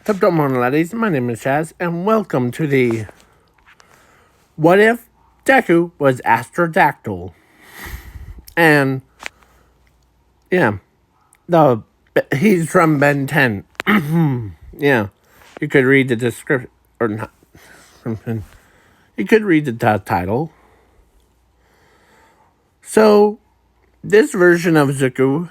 What's up, morning, laddies? My name is Chaz, and welcome to the What If Deku was Astrodactyl? And yeah, the he's from Ben 10. Yeah, you could read the description or not. You could read the title. So this version of Zuko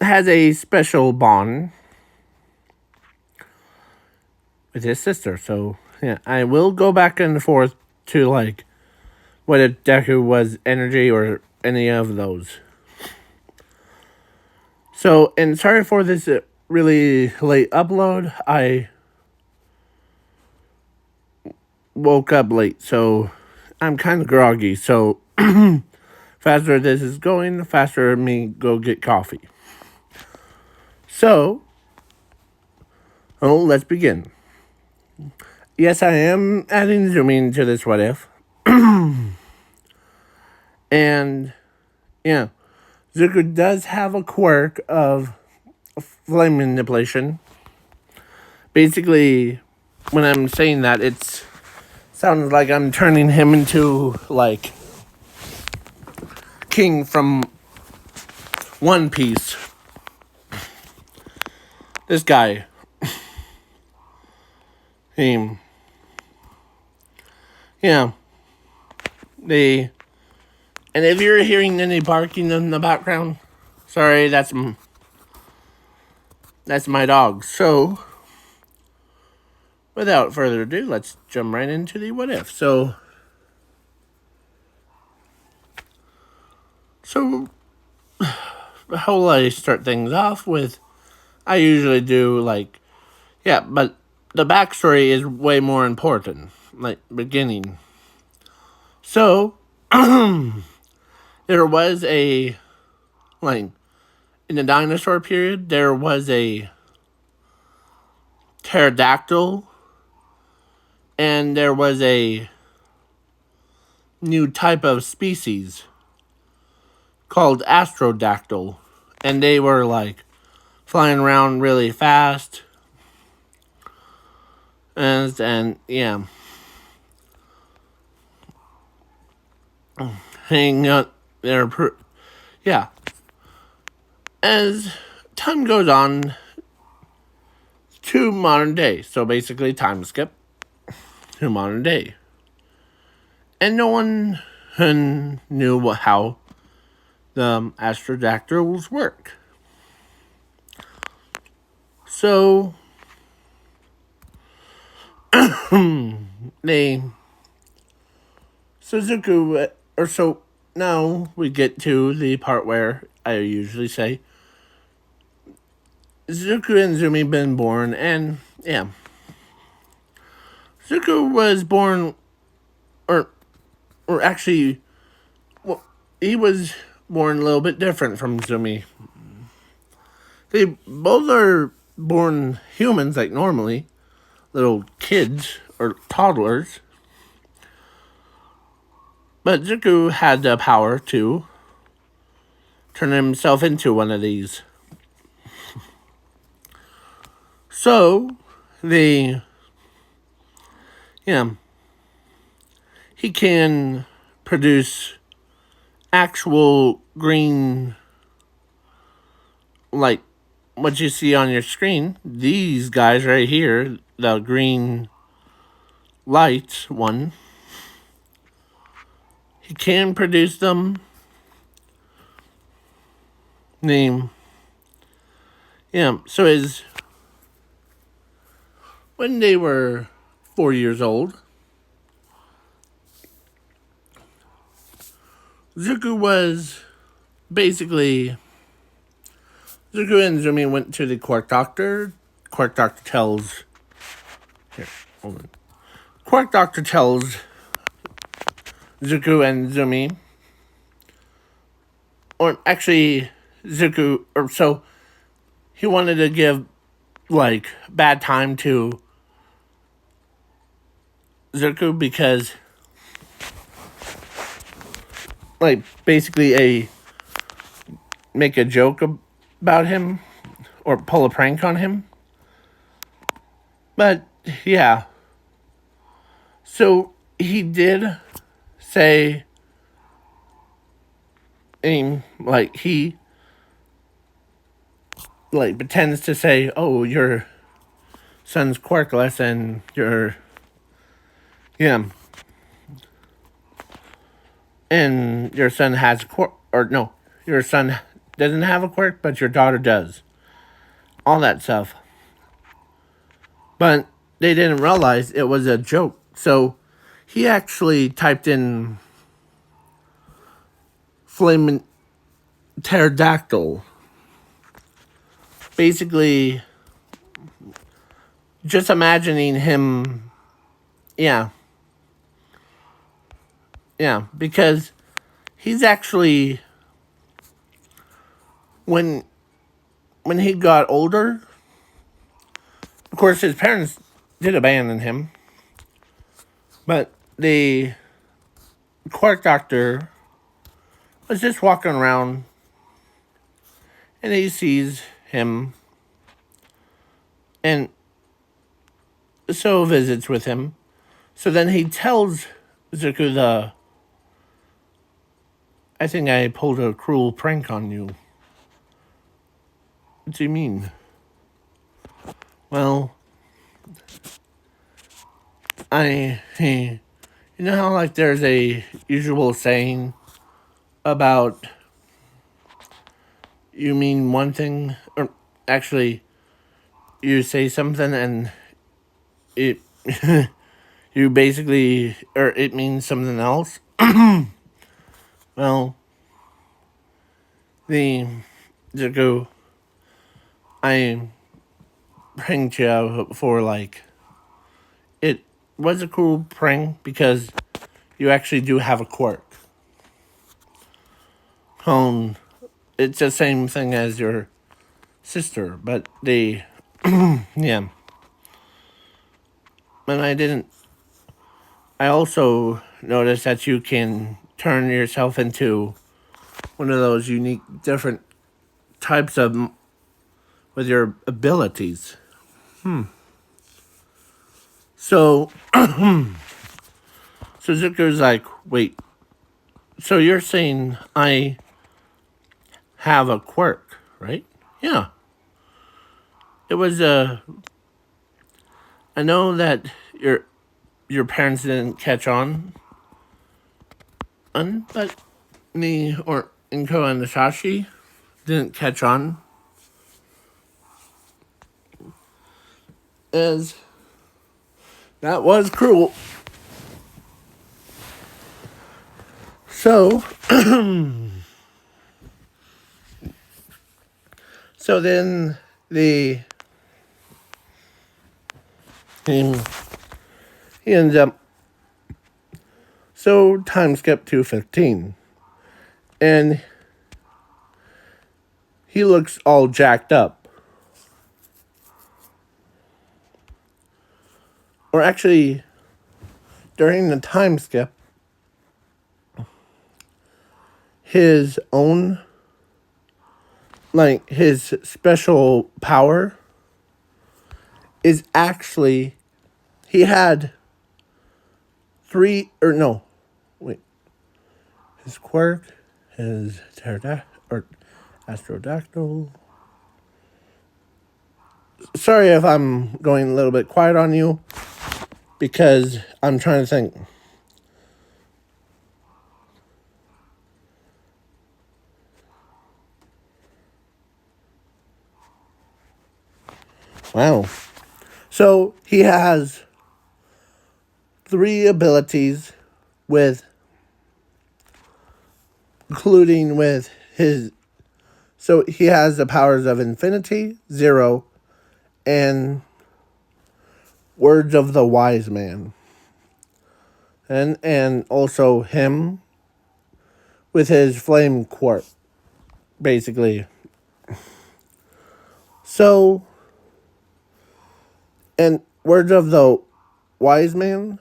has a special bond with his sister. So yeah, I will go back and forth to like what if Deku was energy or any of those. So, and sorry for this really late upload. I woke up late, so I'm kind of groggy. So, faster this is going, the faster me go get coffee. So, let's begin. Yes, I am adding zooming to this what if. And, yeah, Zuko does have a quirk of flame manipulation. Basically, when I'm saying that, it sounds like I'm turning him into, like, King from One Piece. This guy. Him. Yeah. And if you're hearing any barking in the background, sorry, that's my dog. So, without further ado, let's jump right into the what if. So how will I start things off with? I usually do but the backstory is way more important, like beginning. So there was in the dinosaur period, there was a pterodactyl, and there was a new type of species called Astrodactyl, and they were flying around really fast, and yeah, hanging out there. Yeah, as time goes on to modern day, so basically time skip to modern day, and no one knew how the Astrodactyls work. So so now we get to the part where I usually say Zuko and Zumi been born, and yeah, Zuko was born, or actually, well, he was born a little bit different from Zumi. They both are born humans like normally, little kids or toddlers. But Zuko had the power to turn himself into one of these. So, he can produce actual green, like what you see on your screen. These guys right here, the green light one, he can produce them. So when they were 4 years old, Zuko and Zumi went to the Quark Doctor. Quark Doctor tells Zuko and Zumi, or actually Zuko, or so he wanted to give bad time to Zuko because basically make a joke about him or pull a prank on him. But yeah. So he did say, like, he like pretends to say, "Oh, your son's quirkless, and yeah, and your son has quirk, or no, your son doesn't have a quirk, but your daughter does." All that stuff. But they didn't realize it was a joke. So he actually typed in flaming pterodactyl. Basically, just imagining him. Yeah. Yeah. Because he's actually. When he got older, of course, his parents did abandon him. But the quirk doctor was just walking around and he sees him and so visits with him. So then he tells Zuko I think I pulled a cruel prank on you. What do you mean? Well, you know how like there's a usual saying about you mean one thing, or actually you say something and it you basically, or it means something else. Well, the Zuko, I pranked you for like it was a cool prank because you actually do have a quirk. It's the same thing as your sister, but yeah. And I also noticed that you can turn yourself into one of those unique, different types of, with your abilities. So, Zuko's like, wait, so you're saying I have a quirk, right? Yeah. It was I know that your parents didn't catch but me or Inko and Nasashi didn't catch on as that was cruel. So, so then he ends up. So time skip to 15, and he looks all jacked up. Or actually, during the time skip, his own, like his special power, is actually, he had three, or no, wait, his quirk, his or Astrodactyl. Sorry if I'm going a little bit quiet on you, because I'm trying to think. Wow. So he has three abilities with, including with his, so he has the powers of infinity, zero, and words of the wise man. And also him with his flame quirk, basically. So, and words of the wise man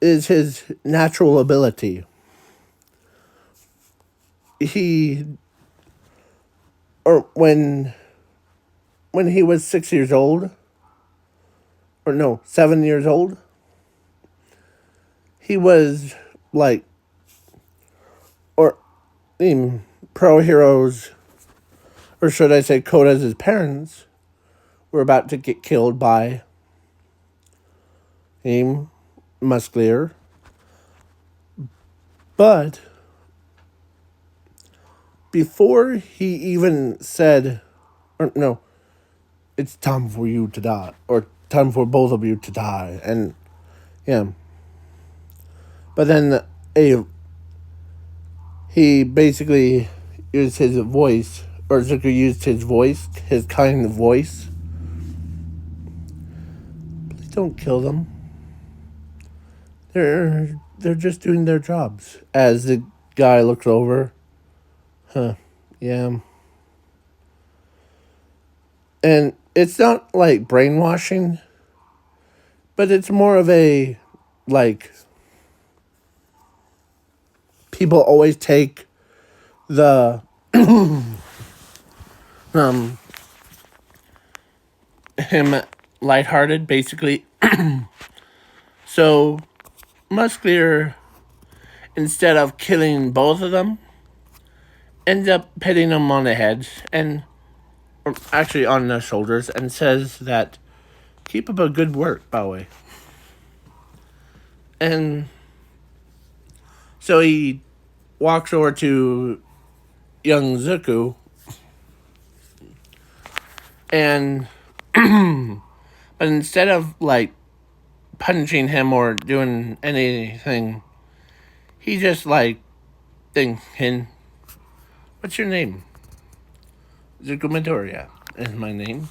is his natural ability. He or when he was 6 years old, or no, 7 years old, he was like, or pro heroes, or should I say Koda's parents, were about to get killed by Musclier. But before he even said, or no, it's time for you to die, or time for both of you to die, and yeah. But then he basically used his voice, or Zuko used his voice, his kind of voice. Please don't kill them. They're just doing their jobs. As the guy looks over, yeah. And it's not like brainwashing, but it's more of a, like, people always take the him lighthearted, basically. So Musclier, instead of killing both of them, ends up hitting them on the head, and or actually on the shoulders, and says that, keep up a good work, by the way. And so he walks over to young Zuko, and but instead of like punching him or doing anything, he just like thinking, what's your name? Zuko Midoriya is my name.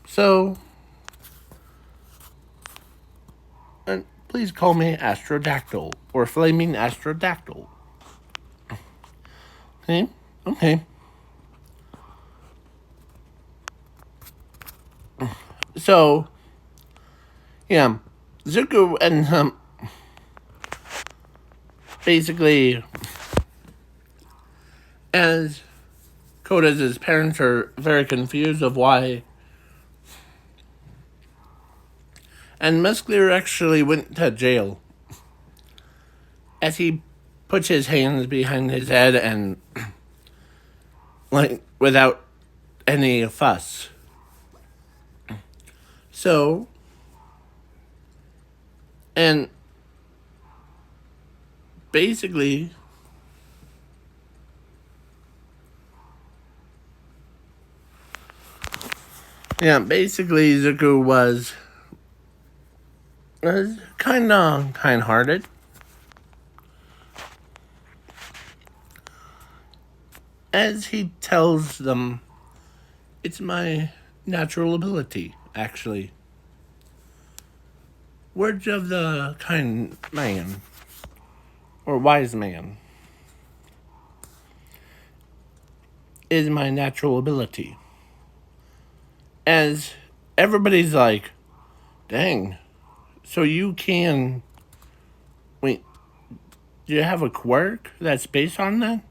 So please call me Astrodactyl, or Flaming Astrodactyl. Okay. So, yeah, Zuko and basically, as Koda's parents are very confused of why, and Musclier actually went to jail as he puts his hands behind his head and like without any fuss. So, and basically, Zuko was kind-hearted. As he tells them, it's my natural ability, actually. Words of the kind man, or wise man, is my natural ability. As everybody's like, dang, so you can, wait, do you have a quirk that's based on that?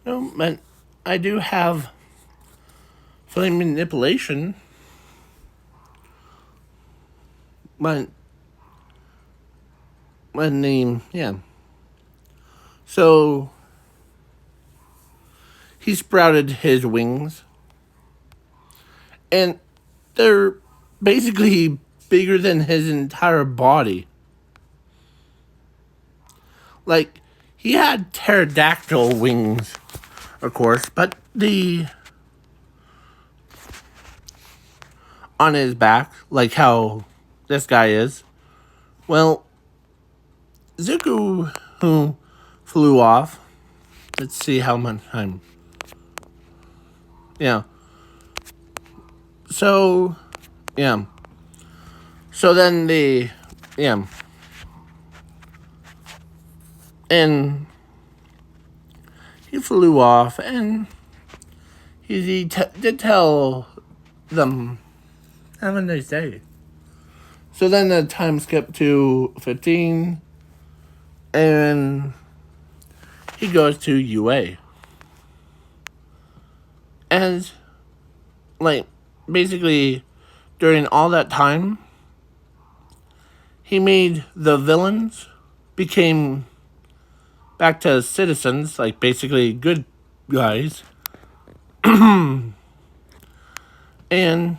No, but I do have flame manipulation. My name, yeah. So he sprouted his wings, and they're basically bigger than his entire body. Like, he had pterodactyl wings, of course, but on his back, like how this guy is. Well, Zuko, who flew off, let's see how much time. Yeah. So, yeah. So then and he flew off, and he did tell them, have a nice day. So then the time skipped to 15, and he goes to UA. like, basically, during all that time, he made the villains became back to citizens, like, basically good guys. And,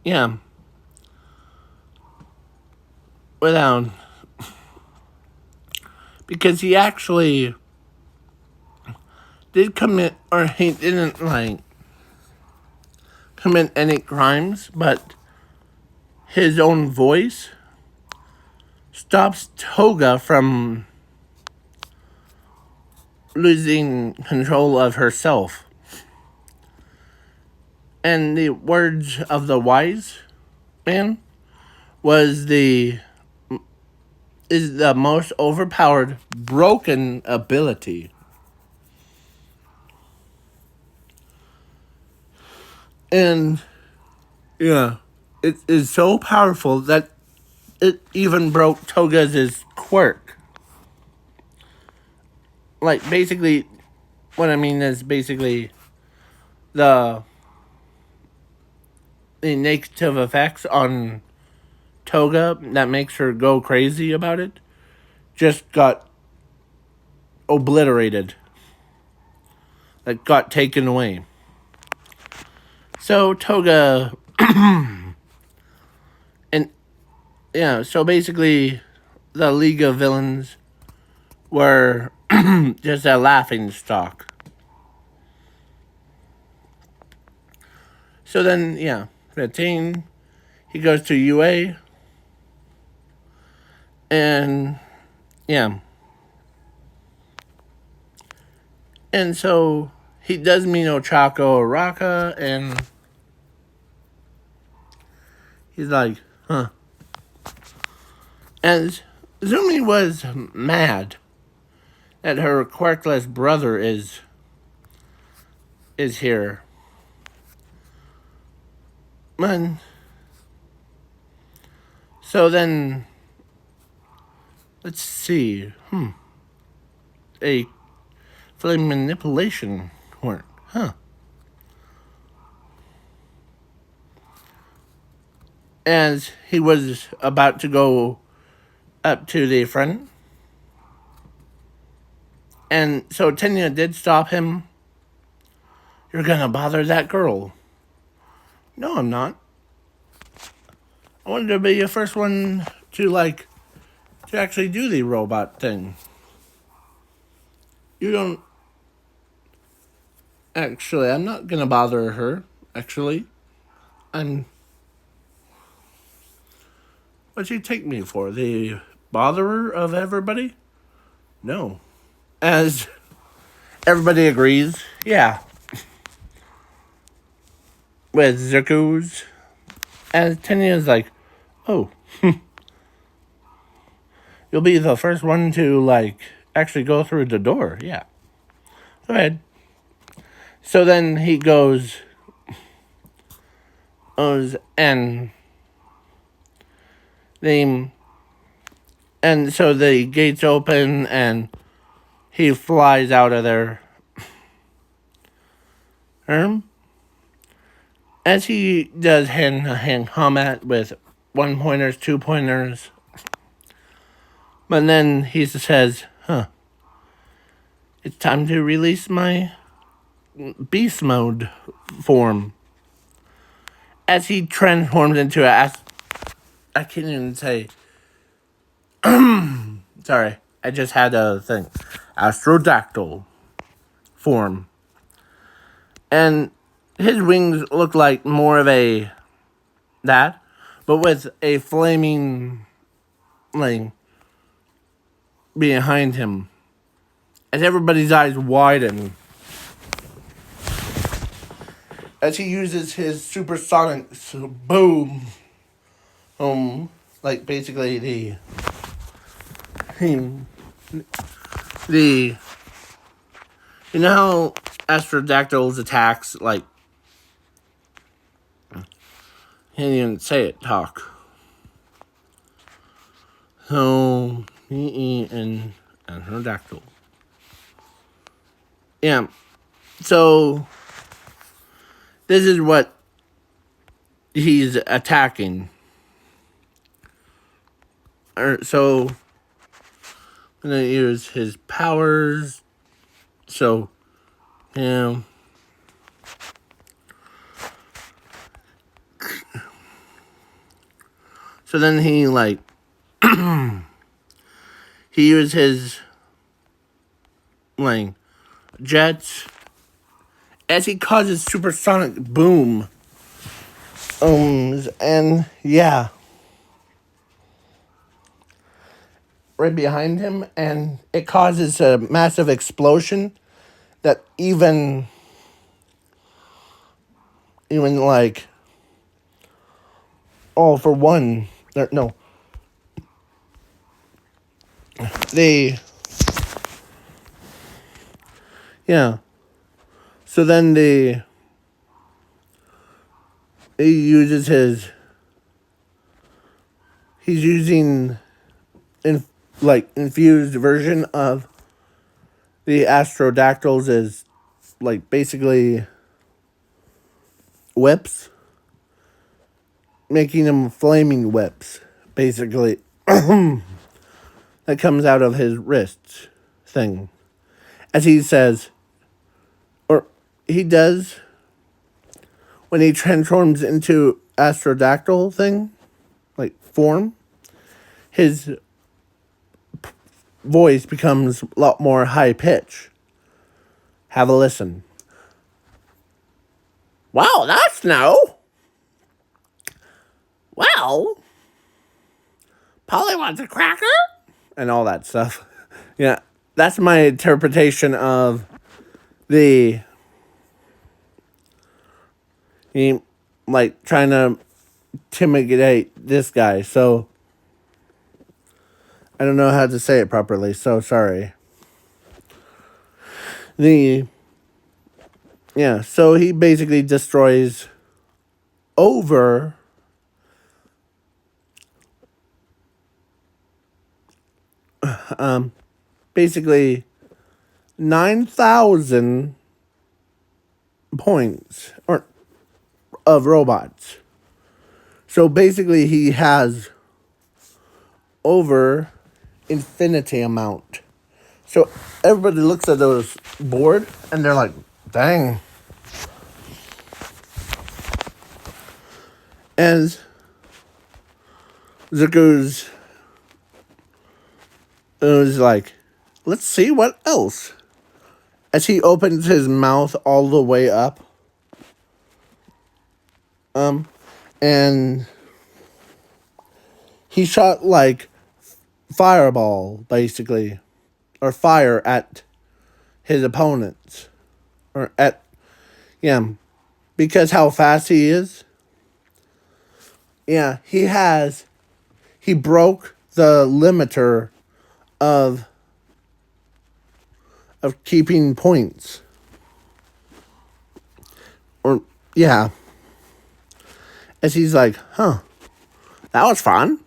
yeah, without, because he actually did commit, or he didn't, like, commit any crimes, but his own voice stops Toga from losing control of herself. And the words of the wise man is the most overpowered broken ability. And yeah, it is so powerful that it even broke Toga's quirk. Like, basically, what I mean is basically the negative effects on Toga that makes her go crazy about it just got obliterated. Like, got taken away. So Toga and yeah, so basically the League of Villains were just a laughing stock. So then, yeah, 15, he goes to UA, and yeah. And so he does meet Ochako Araka, and he's like, huh. And Zumi was mad that her quirkless brother is here. Man. So then, let's see. A flame manipulation work. Huh. As he was about to go up to the front. And so Tenya did stop him. You're gonna bother that girl. No, I'm not. I wanted to be the first one to actually do the robot thing. You don't... Actually, I'm not gonna bother her, actually. What'd you take me for? The botherer of everybody? No. As everybody agrees, yeah. With Zirkus. As Tenya's like, oh, you'll be the first one to, actually go through the door. Yeah. Go ahead. So then he goes, and so the gates open, and he flies out of there. As he does hand combat with 1-pointers, 2-pointers. But then he says, it's time to release my beast mode form. As he transforms into I can't even say. Sorry, I just had a thing. Astrodactyl form. And his wings look like more of that, but with a flaming behind him. As everybody's eyes widen. As he uses his supersonic boom. Basically the you know how Astrodactyl's attacks, he didn't even say it, talk. So, and Astrodactyl. Yeah. So, this is what he's attacking. So I'm gonna use his powers. So, yeah. So then he he used his jets as he causes supersonic boom. And yeah. Right behind him, and it causes a massive explosion that even for one, no, they, yeah. So then he uses he's using infused version of the Astrodactyls as basically whips, making them flaming whips, basically. That comes out of his wrist thing. As he says, or he does, when he transforms into Astrodactyl thing, form, his voice becomes a lot more high pitch. Have a listen. Wow, that's no. Well, Polly wants a cracker? And all that stuff. Yeah, that's my interpretation of the trying to intimidate this guy. So I don't know how to say it properly, so sorry. So he basically destroys over basically 9,000 points of robots. So basically he has over infinity amount. So everybody looks at those board and they're like, dang. As Zuko's was like, let's see what else. As he opens his mouth all the way up. And he shot fireball, basically. Or fire at his opponents. Because how fast he is. Yeah, he broke the limiter of keeping points. As he's like, that was fun.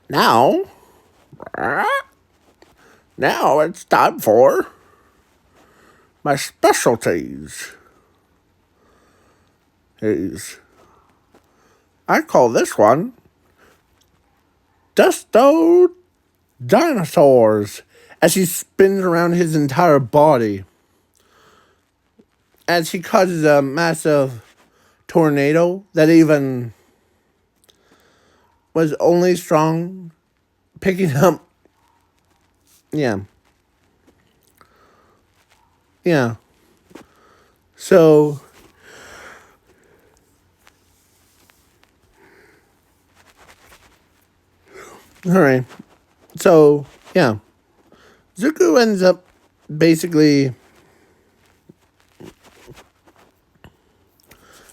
Now it's time for my specialties. I call this one Dusto Dinosaurs. As he spins around his entire body. As he causes a massive tornado that even was only strong picking up. So alright. So Zuko ends up basically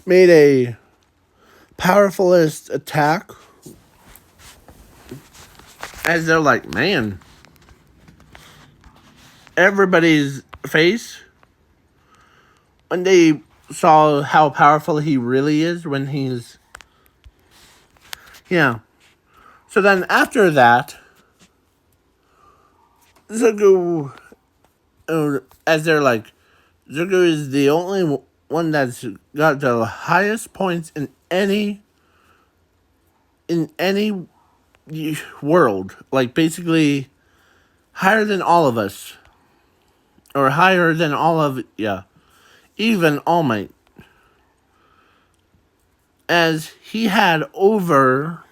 made a powerfulest attack. As they're like, man, everybody's face when they saw how powerful he really is when he's So then after that, Zuko, as they're like, Zuko is the only one that's got the highest points in any world. Like, basically, higher than all of us. Or higher than all of, yeah. Even All Might. As he had over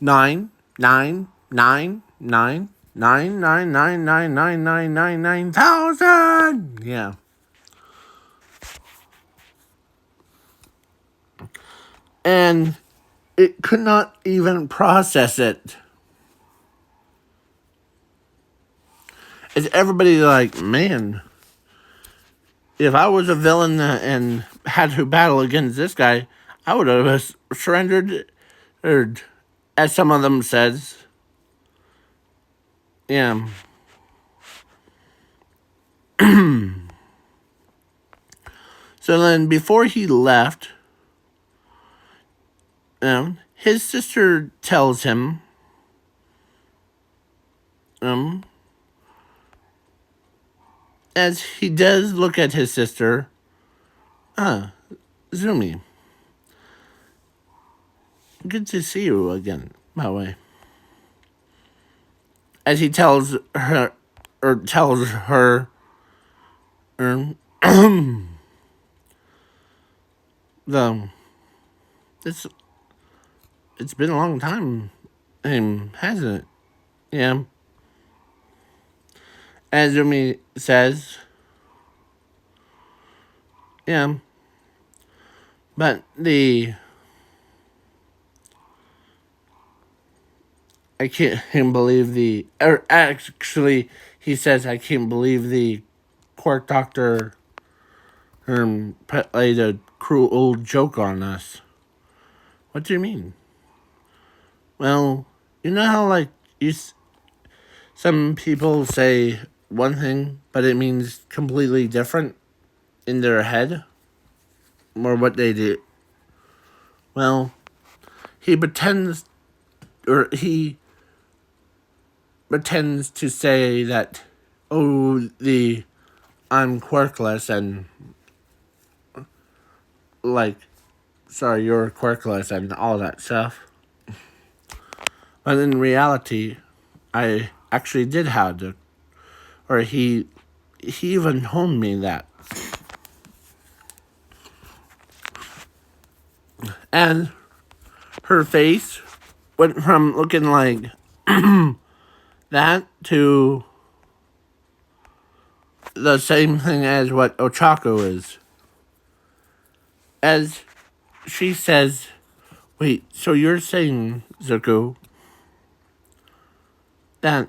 9,999,999,999,999,000. Yeah. And it could not even process it. It's everybody like, man, if I was a villain and had to battle against this guy, I would have surrendered, or as some of them says. Yeah. So then, before he left, his sister tells him, as he does look at his sister, Zumi, good to see you again, by the way. As he tells her, it's been a long time, hasn't it? Yeah. As Zumi says, yeah. But I can't believe or actually, he says, I can't believe the Quirk Doctor played a cruel old joke on us. What do you mean? Well, you know how, like, some people say one thing, but it means completely different in their head? Or what they do? Well, he pretends to say that, I'm quirkless and, like, sorry, you're quirkless and all that stuff. But in reality, I actually did have he even told me that. And her face went from looking like that to the same thing as what Ochako is. As she says, wait, so you're saying, Zuko, that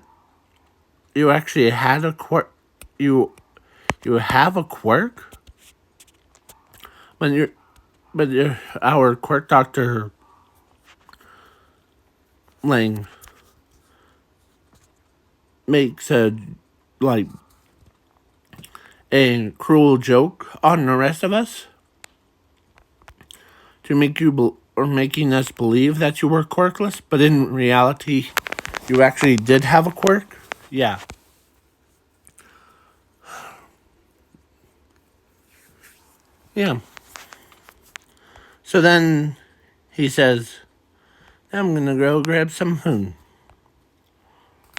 you actually had a quirk? You have a quirk? But our quirk doctor Lang makes a cruel joke on the rest of us to making us believe that you were quirkless, but in reality, you actually did have a quirk? Yeah. Yeah. So then he says, I'm gonna go grab some food.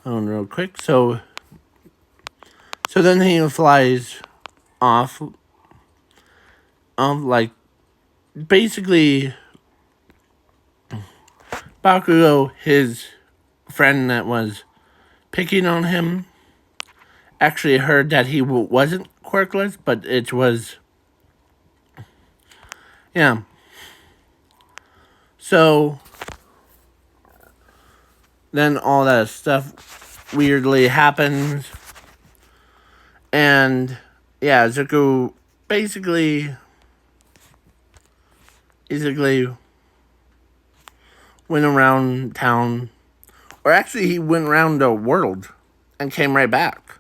Real quick. So then he flies off, like, basically, Bakugo, his friend that was picking on him, actually heard that he wasn't quirkless, but it was, yeah. So then all that stuff weirdly happens, and yeah, Zuko basically went around town, or actually he went around the world and came right back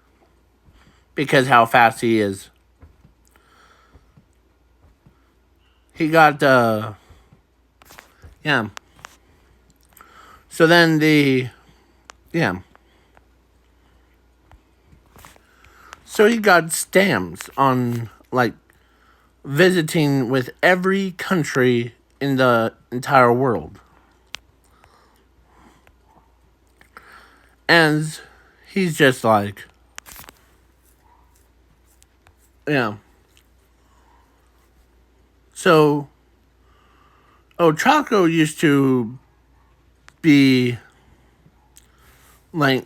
because how fast he is. He got yeah. So then so he got stamps on, like, visiting with every country in the entire world. And he's just like, yeah. So, Ochako used to be like,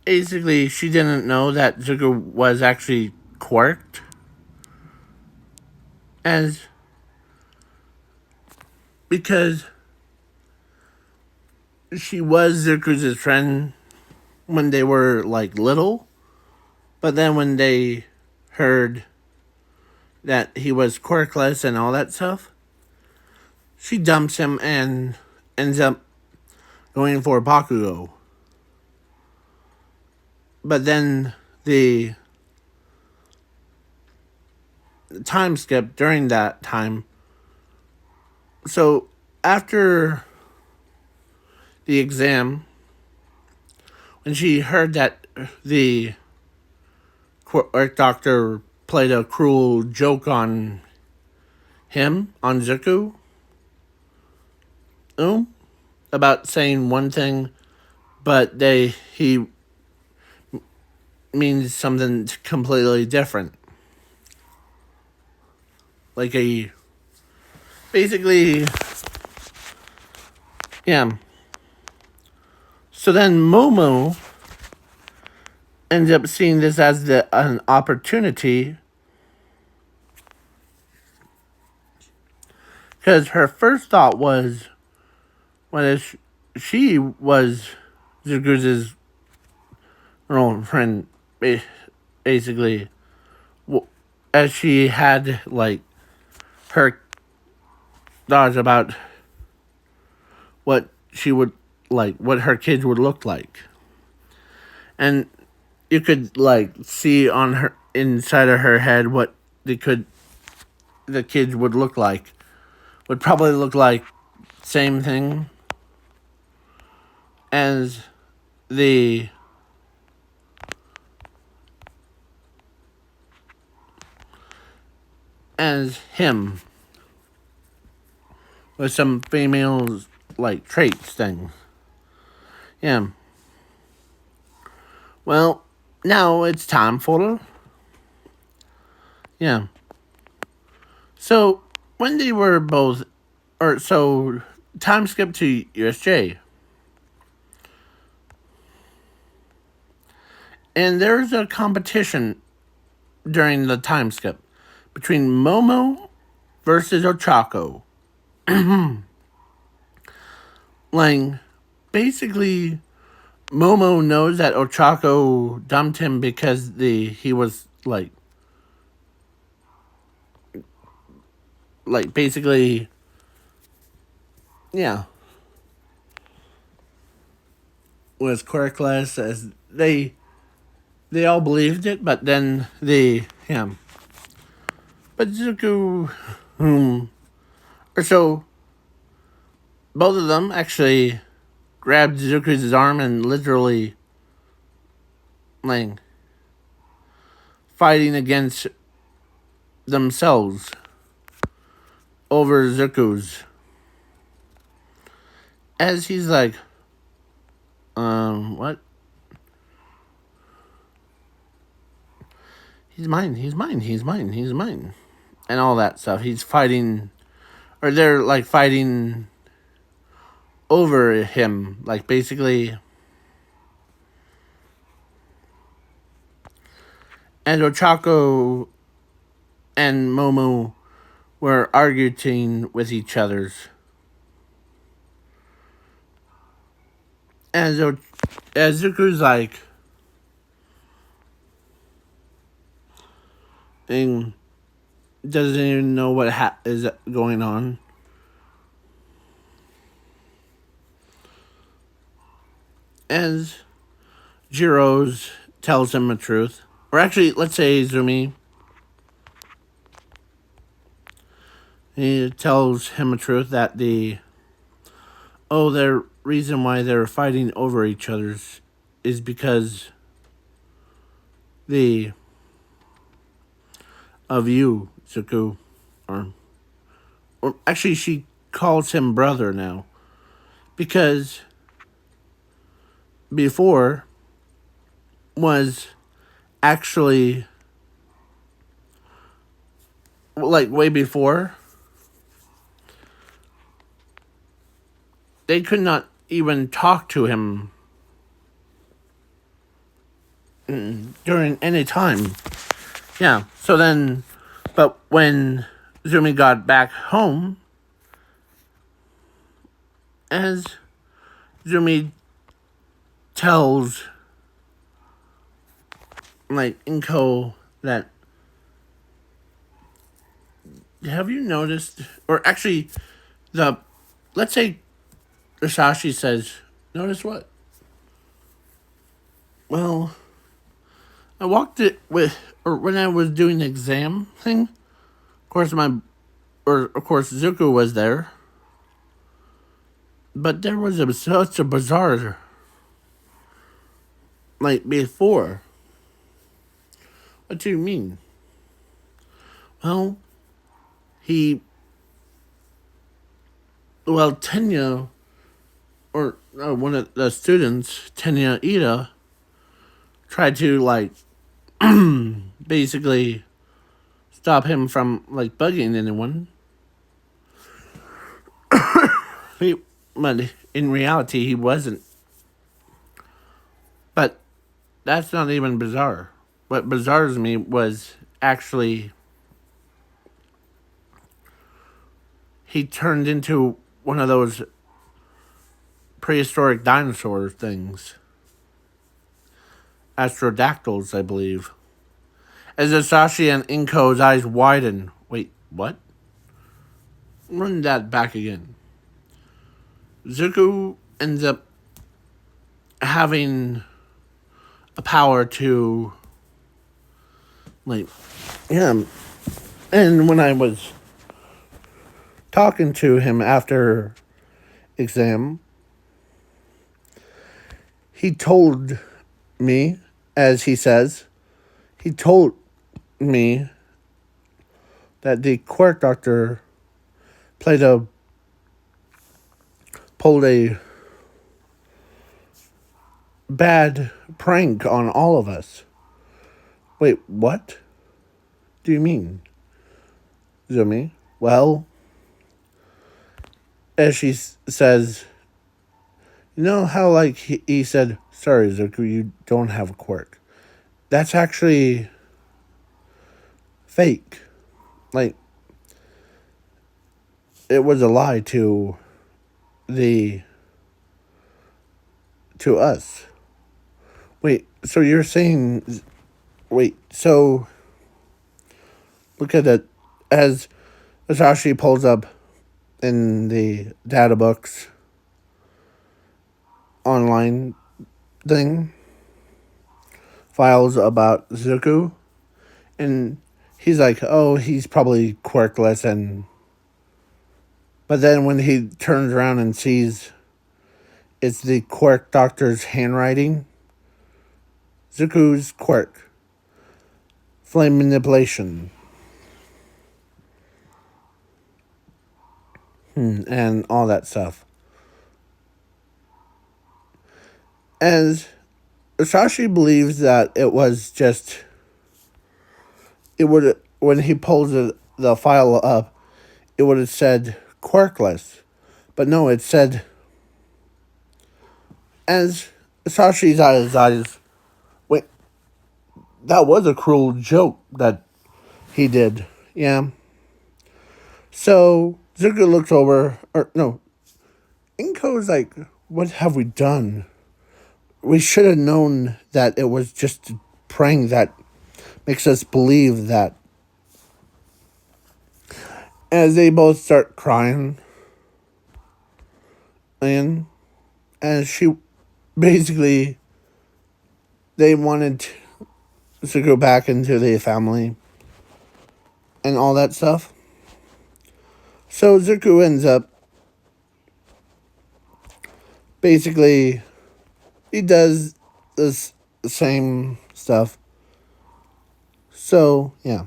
basically, she didn't know that Zuko was actually quirked. As because she was Zuko's friend when they were like little, but then when they heard that he was quirkless and all that stuff, she dumps him and ends up going for Bakugo. But then the time skip during that time. So after the exam, when she heard that the Earth Doctor played a cruel joke on him, on Zuko, about saying one thing, but he means something completely different. Like basically, yeah. So then Momo ends up seeing this as an opportunity, because her first thought was, she was Zuko's girlfriend, basically, as she had like her thoughts about what she would like, what her kids would look like, and you could like see on her inside of her head what the kids would look like. Would probably look like same thing as him, with some female like traits things. Yeah. Well, now it's time for yeah. So when they were both, time skip to USJ. And there's a competition during the time skip between Momo versus Ochako. Like, basically, Momo knows that Ochako dumped him because he was like basically, yeah, was quirkless, as they all believed it, but then but Zuko, or so, both of them actually grabbed Zuko's arm and literally, like, fighting against themselves over Zuko's. As he's like, what? He's mine, he's mine, he's mine, he's mine. And all that stuff. He's fighting, or they're like fighting over him. Like, basically. And Ochako and Momo were arguing with each other's. As Zuko's like, and doesn't even know what is going on. As Jiro's tells him the truth. Or actually, let's say Izumi. He tells him the truth that the reason why they're fighting over each other's is because of you, Zuko. or actually, she calls him brother now. Because before was actually, like, way before, they could not even talk to him during any time. Yeah, so then, but when Zumi got back home, as Zumi tells, like, Inko that, have you noticed, or actually, let's say Isashi says, notice what? Well, I walked it with, or when I was doing the exam thing, of course Zuko was there, but there was such a bizarre, like, before. What do you mean? Well, Tenya, or one of the students, Tenya Ida, tried to, like, basically stop him from, like, bugging anyone. But in reality, he wasn't. But that's not even bizarre. What bizarres me was actually he turned into one of those prehistoric dinosaur things. Astrodactyls, I believe. As Asashi and Inko's eyes widen. Wait, what? Run that back again. Zuko ends up having a power to, like, yeah. And when I was talking to him after exam, he told me, as he says, he told me that the quirk doctor pulled a bad prank on all of us. Wait, what do you mean, Zumi? Well, as she says, you know how, like, he said, sorry, Zuko, you don't have a quirk. That's actually fake. Like, it was a lie to us. Wait, so you're saying, wait, so look at it, as Asashi pulls up in the data books online thing, files about Zuko, and he's like, oh, he's probably quirkless, but then when he turns around and sees it's the quirk doctor's handwriting, Zuko's quirk, flame manipulation, and all that stuff. As Sashi believes that it was just, when he pulls the file up, it would have said quirkless. But no, it said, as Sashi's eyes, wait, that was a cruel joke that he did. Yeah. So Zuko looks over, or no, Inko's like, what have we done? We should have known that it was just a prank that makes us believe that. As they both start crying, and as she basically, they wanted to go back into the family and all that stuff. So Zuko ends up, basically, he does this same stuff. So, yeah.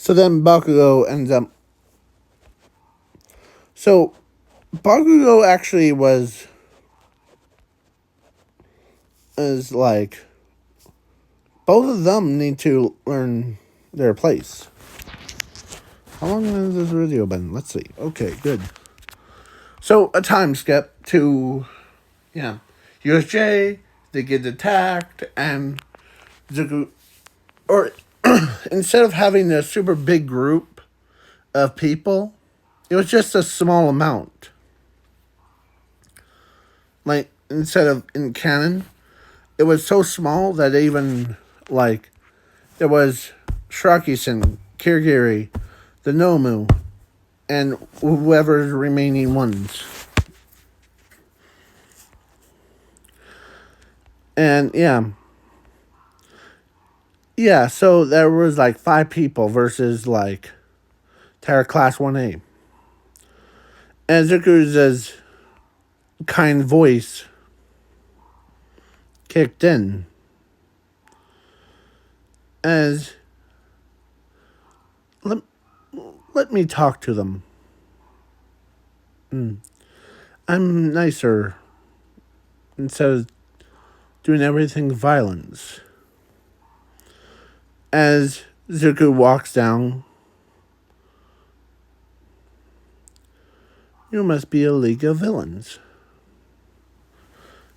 So then Bakugo ends up. So Bakugo actually is like, both of them need to learn their place. How long has this video been? Let's see. Okay, good. So a time skip to, USJ. They get attacked, and Deku, or instead of having a super big group of people, it was just a small amount. Like, instead of in canon, it was so small that even, like, there was Shiraki-sen, Kirigiri, the Nomu, and whoever's remaining ones. And, yeah, so there was, like, 5 people versus, like, Terra Class 1A. And Zuku's kind voice kicked in. As, let me talk to them. I'm nicer. Instead of doing everything violence. As Zuku walks down, you must be a league of villains.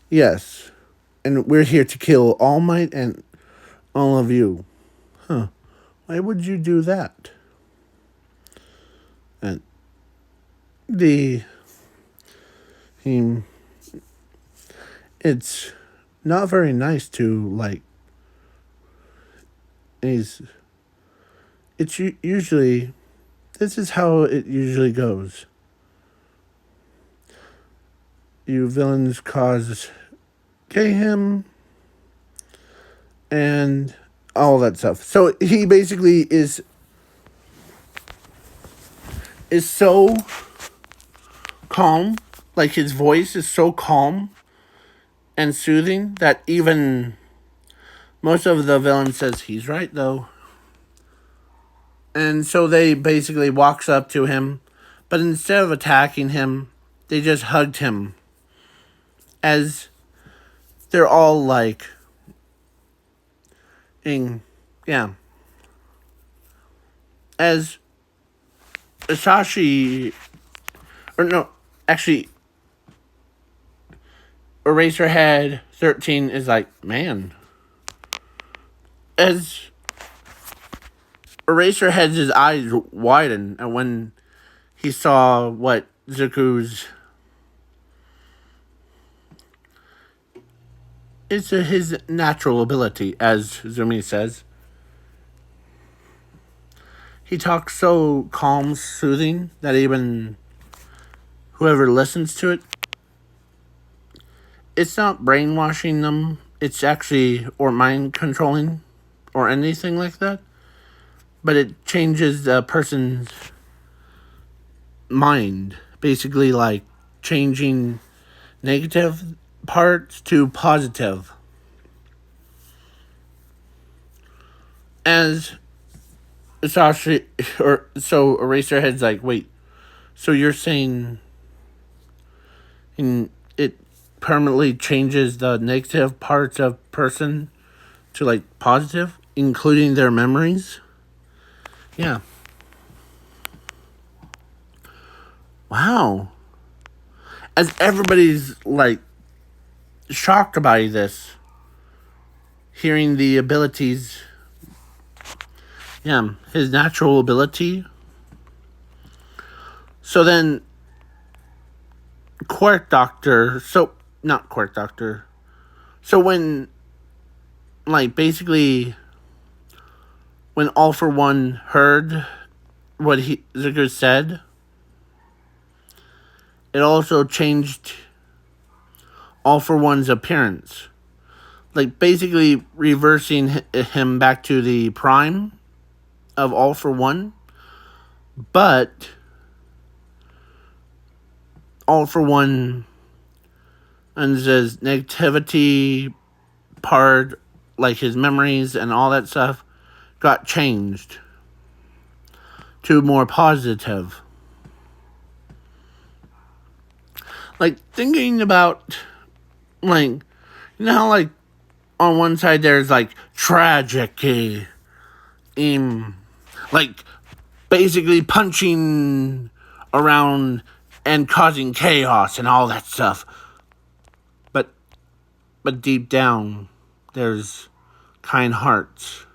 Yes, and we're here to kill All Might and all of you. Huh, why would you do that? And it's not very nice to, like, it's usually, this is how it usually goes. You villains cause mayhem and all that stuff. So he basically is so calm, like his voice is so calm and soothing that even most of the villains says he's right though. And so they basically walks up to him, but instead of attacking him, they just hugged him. As they're all like, as Isashi, or no, actually, Eraserhead 13 is like, man. As Eraserhead's eyes widened, and when he saw what Zuku's, it's his natural ability, as Zumi says. He talks so calm, soothing, that even whoever listens to it, it's not brainwashing them. It's actually, or mind controlling, or anything like that. But it changes the person's mind. Basically, like, changing negative parts to positive. As Sashi, or so Eraserhead's like, wait, so you're saying it permanently changes the negative parts of person to, like, positive, including their memories? Yeah. Wow. As everybody's, like, shocked by this, hearing the abilities, his natural ability. So then, not Quark Doctor. So when, like, basically, when All For One heard what Zuko said, it also changed All For One's appearance. Like, basically reversing him back to the prime of All For One. But All For One and his negativity part, like his memories and all that stuff, got changed. to more positive. Like, thinking about, like, you know how, like, on one side there's, like, tragedy, like, basically punching around and causing chaos and all that stuff. But deep down, there's kind hearts.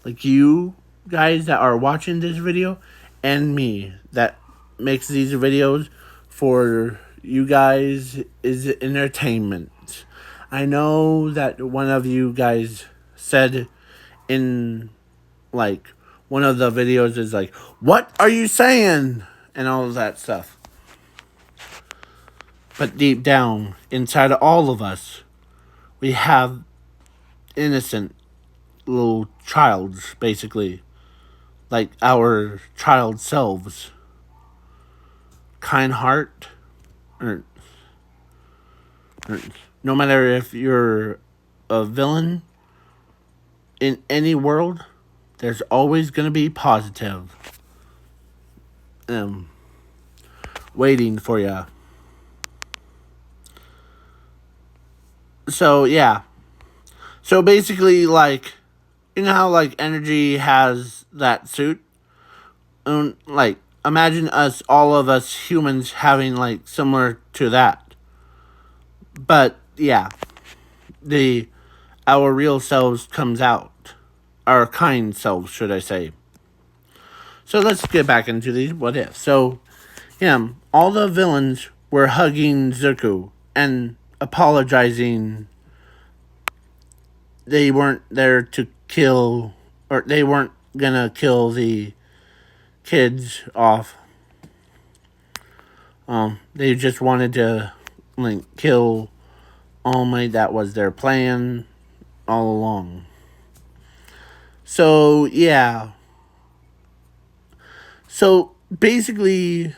Like you guys that are watching this video, and me that makes these videos for you guys is entertainment. I know that one of you guys said in, like, one of the videos is like, "What are you saying?" and all of that stuff. But deep down, inside of all of us, we have innocent little childs, basically. Like our child selves. Kind heart. Or no matter if you're a villain in any world, there's always going to be positive. Waiting for you. So, yeah. So, basically, like, you know how, like, energy has that suit? Like, imagine us, all of us humans, having, like, similar to that. But, yeah. Our real selves comes out. Our kind selves, should I say. So, let's get back into these what ifs. So, yeah, all the villains were hugging Deku and apologizing. They weren't there to kill, or they weren't gonna kill the kids off. They just wanted to, like, kill All Might. That was their plan all along. So, yeah. So, basically,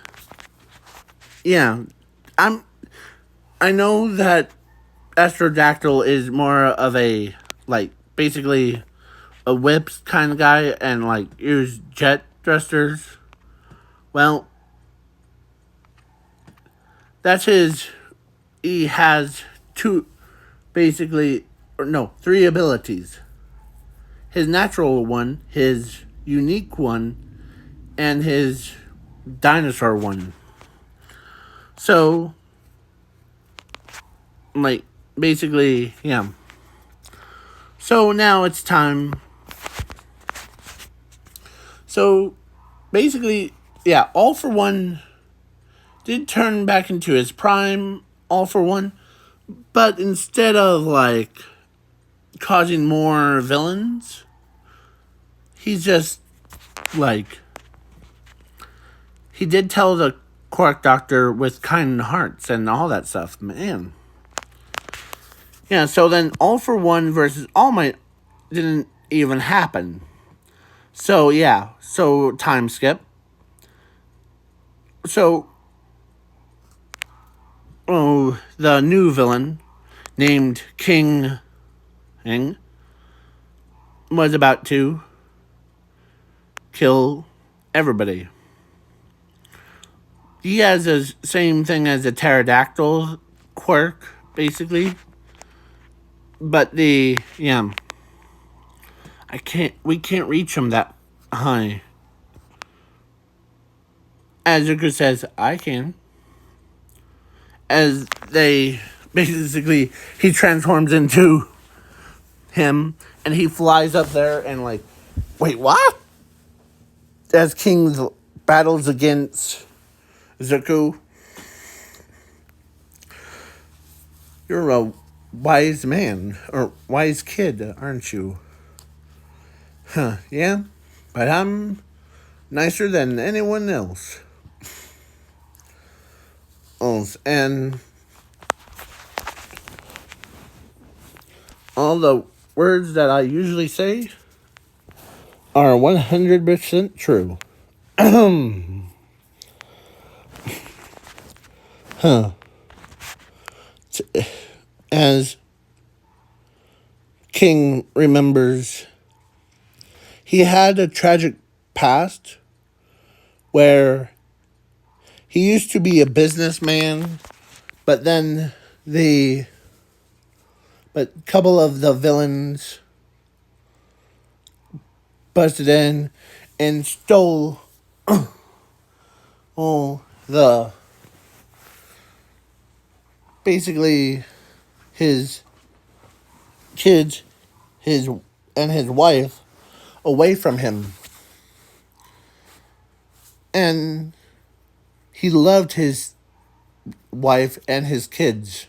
yeah, I know that Astrodactyl is more of a, like, basically a whips kind of guy and, like, use jet thrusters. Well, that's he has three abilities. His natural one, his unique one, and his dinosaur one. So, like, basically, yeah. So now it's time. So, basically, yeah, All For One did turn back into his prime, All For One, but instead of, like, causing more villains, he's just, like, he did tell the Quark Doctor with kind hearts and all that stuff, man. Yeah, so then All For One versus All Might didn't even happen. So, yeah, so time skip. So, the new villain, named King was about to kill everybody. He has the same thing as a pterodactyl quirk, basically. But we can't reach him that high. As Deku says, I can. As he transforms into him, and he flies up there and, like, wait, what? As King battles against Deku. You're a wise man, or wise kid, aren't you? Huh, yeah, but I'm nicer than anyone else. And all the words that I usually say are 100% true. As King remembers, he had a tragic past where he used to be a businessman, but then but a couple of the villains busted in and stole all the basically his kids, his his wife away from him. And he loved his wife and his kids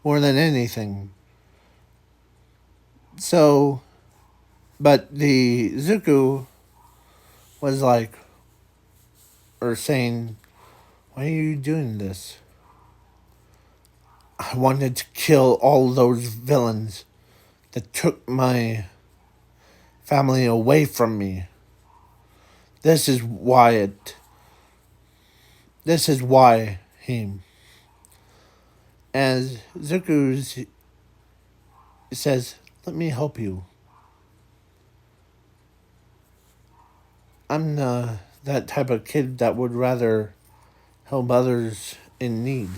more than anything. So, but the Zuko was like, or saying, why are you doing this? I wanted to kill all those villains that took my family away from me. This is why he. As Zuko says, let me help you. I'm that type of kid that would rather help others in need.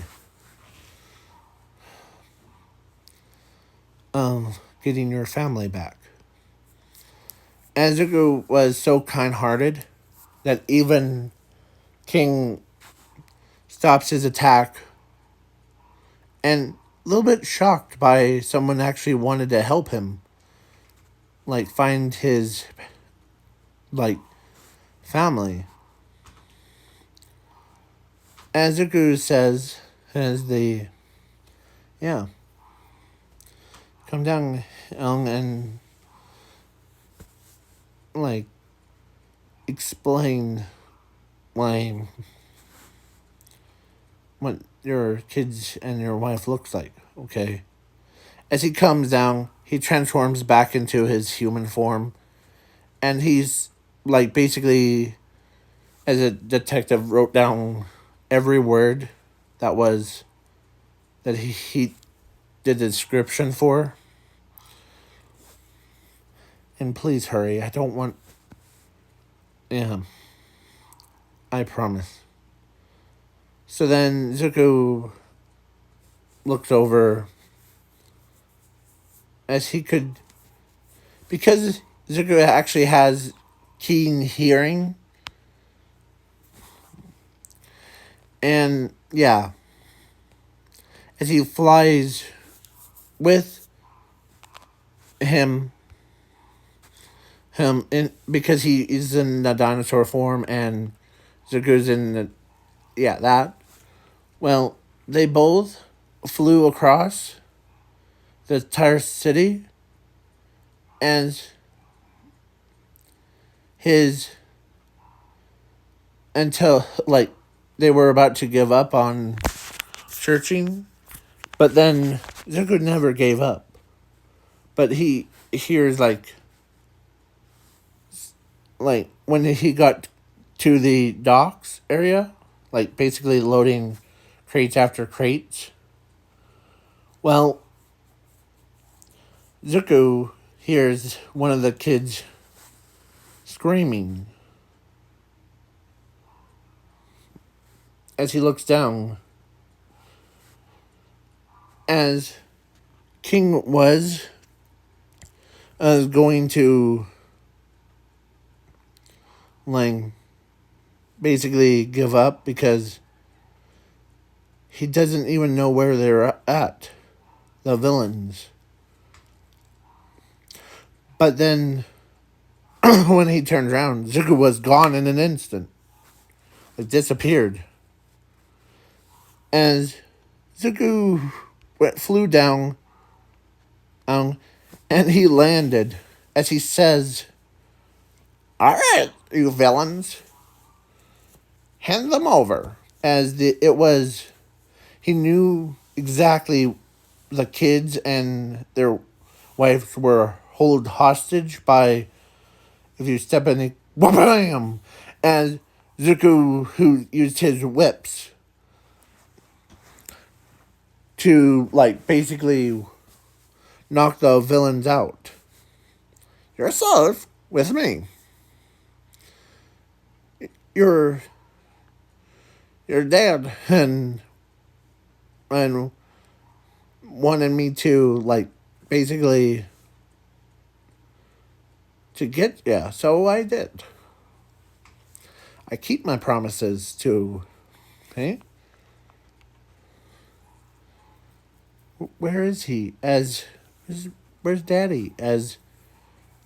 Getting your family back. And Zuko was so kind-hearted that even King stops his attack and a little bit shocked by someone actually wanted to help him. Like, find his, family. As Zuko says, come down, and, explain why, what your kids and your wife looks like, okay? As he comes down, he transforms back into his human form, and he's, basically, as a detective, wrote down every word that he did the description for. And please hurry, I don't want... Yeah, I promise. So then Zuko looks over as he could... Because Zuko actually has keen hearing. And, yeah. As he flies with him because he is in the dinosaur form and Zuko's in that. Well, they both flew across the entire city, and until they were about to give up on searching, but then Zuko never gave up. But he hears when he got to the docks area, basically loading crates after crates. Well, Zuko hears one of the kids screaming. As he looks down, as King was going to basically give up because he doesn't even know where they're at, the villains. But then when he turned around, Zuko was gone in an instant. Disappeared. As Zuko flew down, and he landed, as he says, "All right, you villains, hand them over." He knew exactly the kids and their wives were held hostage by, if you step in the, bam, and Zuko, who used his whips to basically knock the villains out. You're safe with me. your your dad and wanted me to like basically to get yeah, so I did. I keep my promises to okay. Where is he? Where's Daddy? As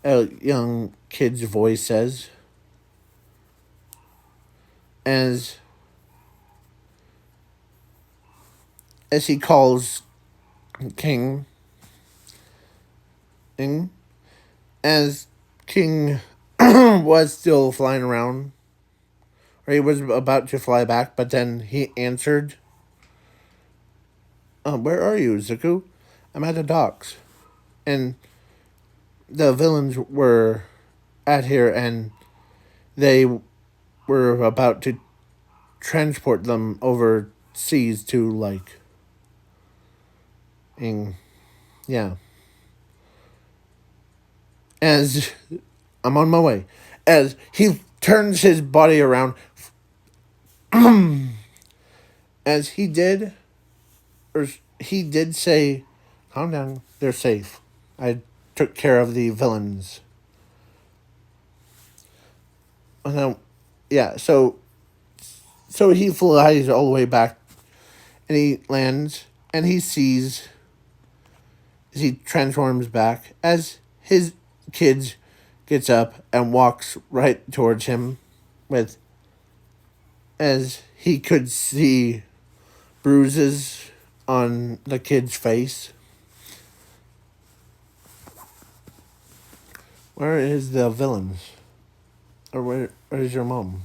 a young kid's voice says. As he calls King, Ing, as King was still flying around, or he was about to fly back, but then he answered, "Where are you, Zaku? I'm at the docks." And the villains were at here, and they were about to transport them overseas to like, Ing, yeah. As I'm on my way, as he turns his body around, as he did, or he did say, "Calm down, they're safe. I took care of the villains." And then, yeah, so he flies all the way back, and he lands, and he sees, as he transforms back, as his kids gets up and walks right towards him, with, as he could see bruises on the kid's face. Where is the villains? Or where is your mom?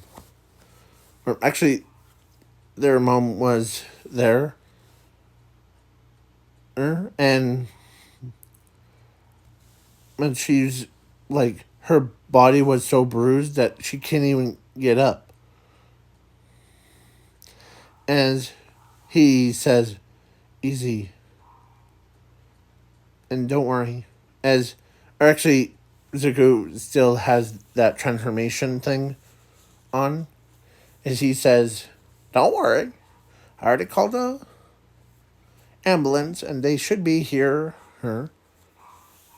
Or actually, their mom was there. And she's like, her body was so bruised that she can't even get up. As he says, "Easy. And don't worry." As, or actually, Zuko still has that transformation thing on. As he says, "Don't worry. I already called a ambulance, and they should be here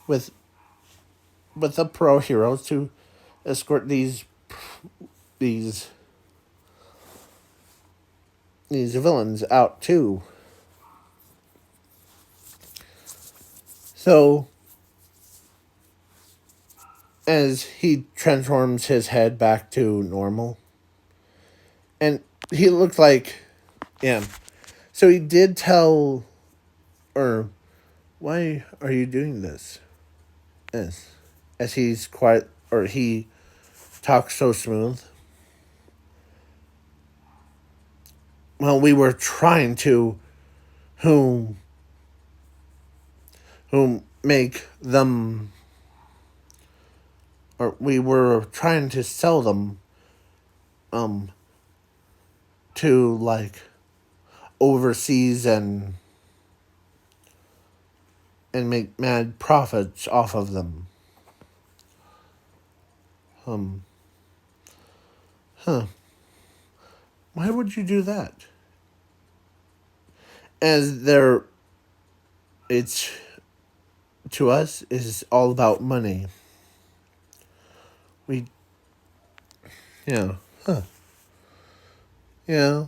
with the pro heroes to escort these these villains out too." So as he transforms his head back to normal, and he looked like, yeah. So he did tell, or why are you doing this? As he's quiet, or he talks so smooth. Well, we were trying to whom make them, or we were trying to sell them to like overseas and make mad profits off of them. Why would you do that? As there, it's, to us, is all about money. We, yeah, yeah,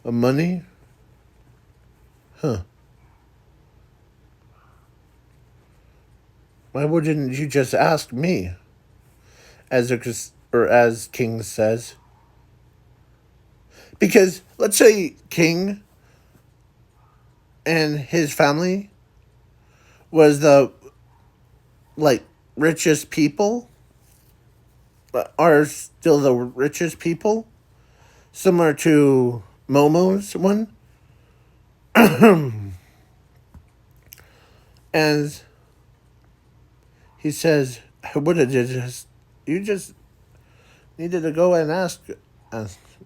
money, why wouldn't you just ask me? As King says, because let's say King and his family was the like richest people, are still the richest people, similar to Momo's one. As he says, "I would have just, you just needed to go and ask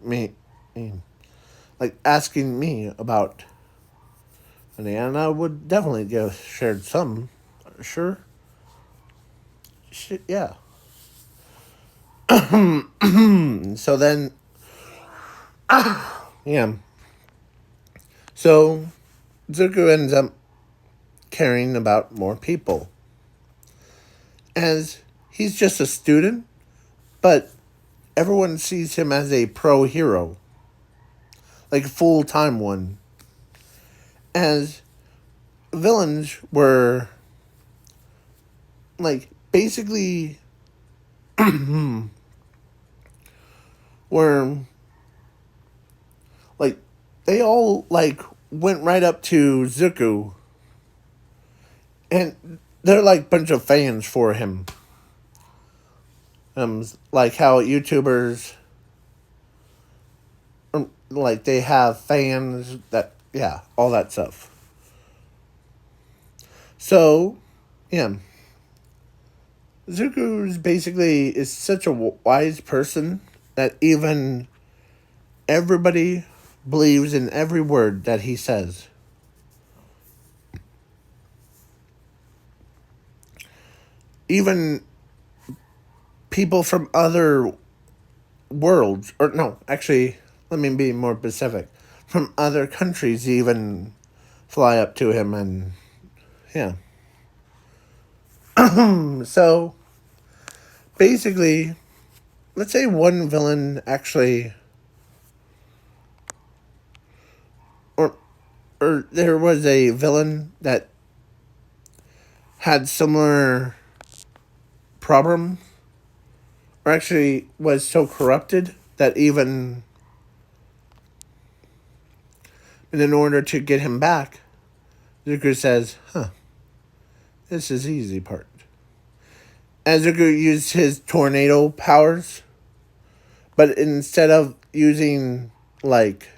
me, like asking me about honey, and I would definitely give shared some, sure, yeah." So then, yeah. So Zuko ends up caring about more people. As he's just a student, but everyone sees him as a pro hero, like a full time one. As villains were like basically were like they all like went right up to Zuko and they're like a bunch of fans for him. Like how YouTubers like they have fans that yeah, all that stuff. So, yeah. Zuko's basically is such a wise person that even everybody believes in every word that he says. Even people from other worlds, or no, actually, let me be more specific. From other countries even fly up to him and, yeah. So, basically, let's say one villain actually, or, or there was a villain that had similar problem, or actually was so corrupted that even in order to get him back, Zuko says, this is the easy part. As Zuko used his tornado powers, but instead of using, like,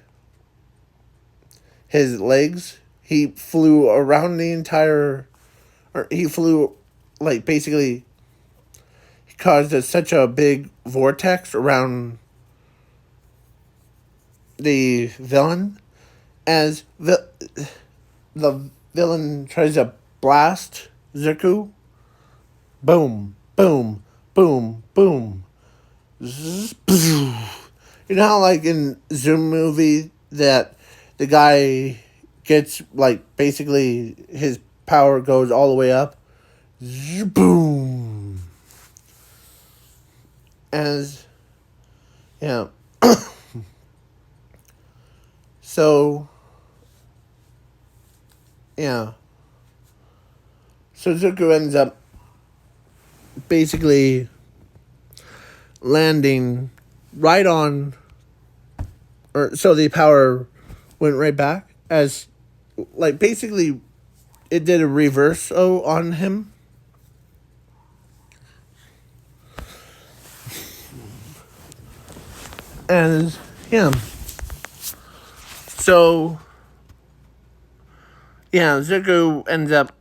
his legs, he flew around the entire, or he flew, like, basically, he caused such a big vortex around the villain as the villain tries to blast Zuko. Boom, boom, boom, boom. Zzz, you know how, like, in Zoom movie that the guy gets, like, basically his power goes all the way up? Zzz, boom. As, yeah. So, yeah. So Zuko ends up basically landing right on, or so the power went right back as, like, basically it did a reverse on him. And yeah. So yeah, Zuko ends up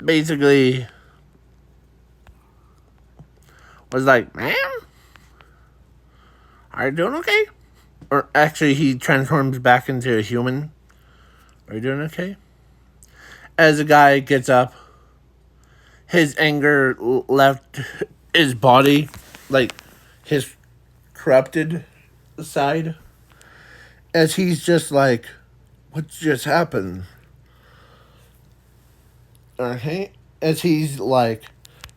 basically was like, man, are you doing okay? Or actually, he transforms back into a human. Are you doing okay? As the guy gets up, his anger left his body, like his corrupted side. As he's just like, what just happened? Okay? As he's like,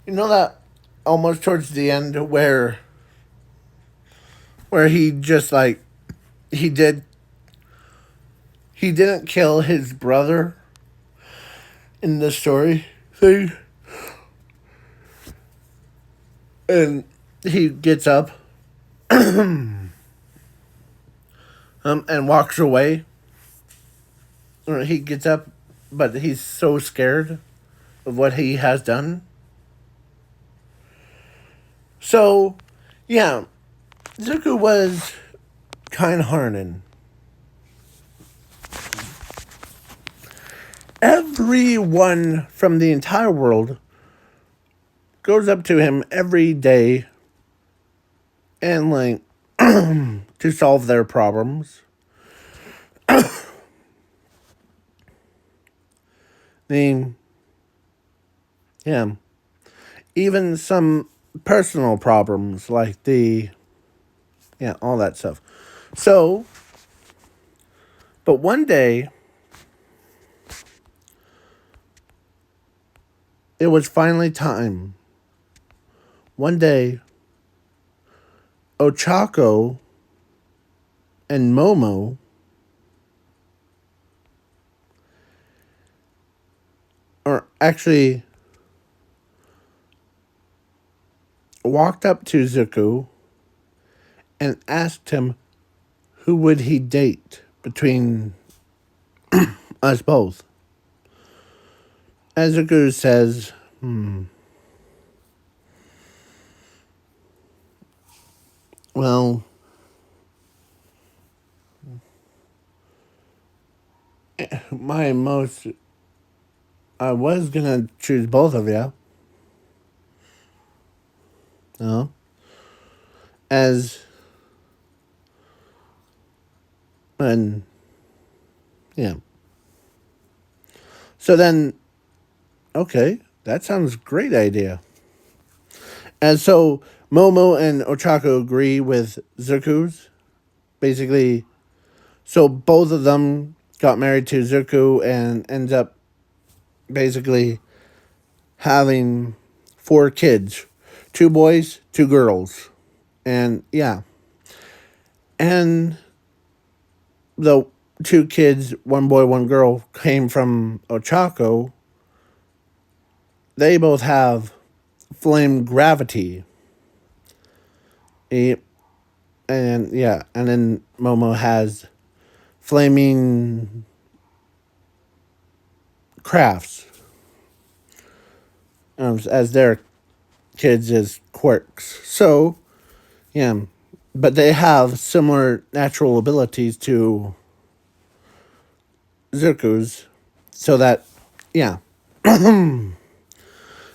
you know that almost towards the end where he just like he didn't kill his brother in the story thing, and he gets up and walks away, or he gets up but he's so scared of what he has done. So yeah, Zuko was kind-hearted. Everyone from the entire world goes up to him every day and, like, to solve their problems. The, yeah. Even some personal problems, like all that stuff. So, but one day, it was finally time. One day, Ochako and Momo or actually walked up to Zuko and asked him who would he date between us both. As Zuko says, well, I was gonna choose both of you. No. As, and, yeah. So then, okay, that sounds great idea. And so Momo and Ochako agree with Zuko's. Basically, so both of them got married to Zuko and ends up basically having 4 kids. 2 boys, 2 girls. And yeah. And the 2 kids, 1 boy, 1 girl, came from Ochako. They both have flame gravity. And then Momo has flaming crafts as their kids as quirks. So, yeah, but they have similar natural abilities to Zuko's, so that, yeah.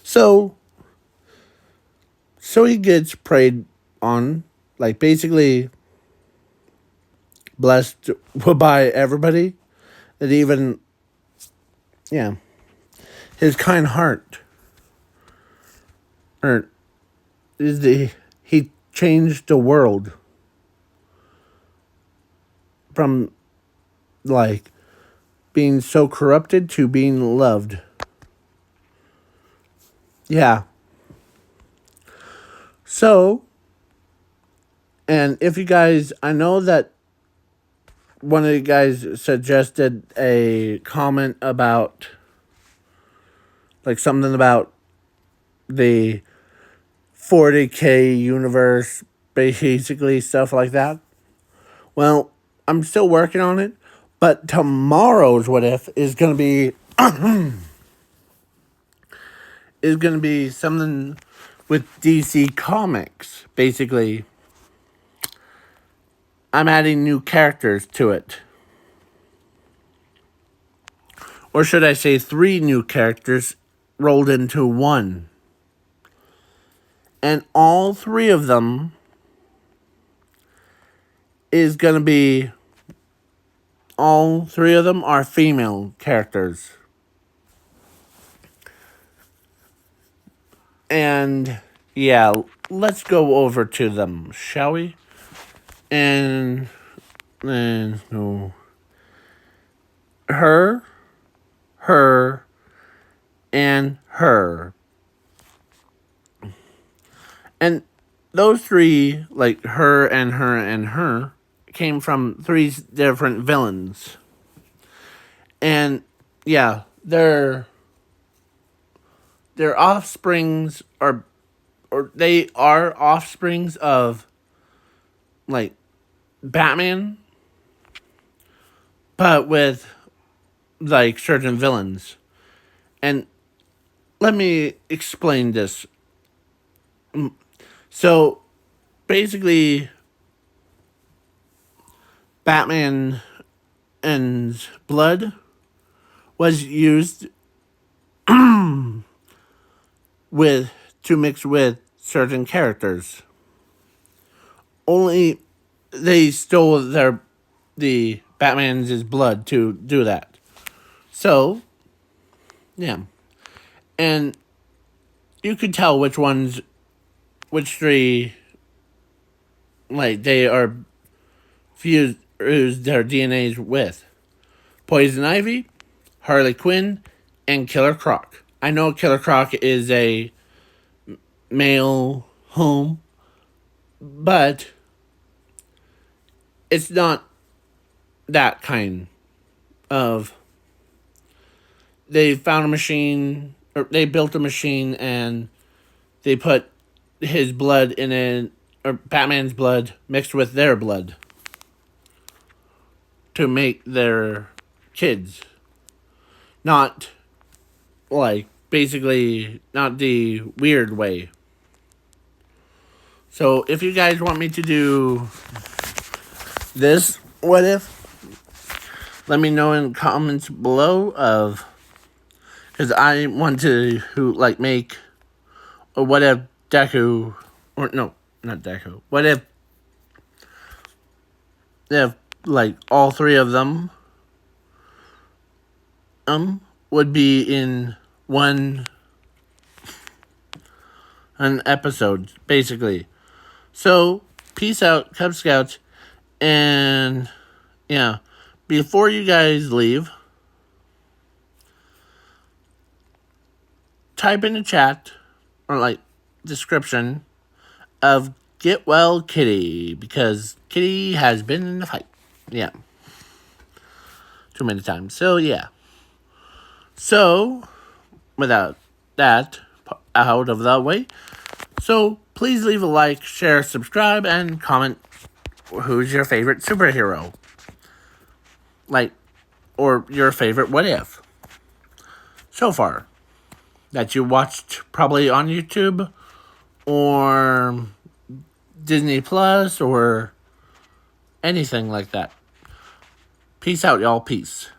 So he gets preyed on, like basically blessed by everybody, that even, yeah, his kind heart, he changed the world from, like, being so corrupted to being loved. Yeah. So, and if you guys, I know that one of you guys suggested a comment about, like, something about the 40K universe, basically stuff like that. Well, I'm still working on it, but tomorrow's What If is going to be something with DC Comics. Basically, I'm adding new characters to it. Or should I say 3 new characters rolled into one. And all 3 of them all 3 of them are female characters. And yeah, let's go over to them, shall we? And then her, and her. And those 3, like her, and her, came from 3 different villains. And yeah, their offsprings they are offsprings of, like, Batman, but with, like, certain villains. And let me explain this. So, basically, Batman's blood was used to mix with certain characters. Only they stole the Batman's blood to do that. So, yeah. And you could tell which ones which three, like, they are fused their DNAs with. Poison Ivy, Harley Quinn, and Killer Croc. I know Killer Croc is a male home, but it's not that kind of. They found a machine, or they built a machine, and they put his blood in it, or Batman's blood mixed with their blood to make their kids. Not, like, basically, not the weird way. So, if you guys want me to do this, what if? Let me know in the comments below of, because I want to, make, or what if Deku, or no, not Deku, what if, like, all three of them, would be in an episode, basically. So, peace out, Cub Scouts, and, yeah, before you guys leave, type in the chat, or, like, description of Get Well Kitty, because Kitty has been in the fight. Yeah. Too many times. So, yeah. So, without that out of the way, so please leave a like, share, subscribe, and comment who's your favorite superhero. Like, or your favorite what if so far that you watched probably on YouTube or Disney Plus or anything like that. Peace out, y'all. Peace.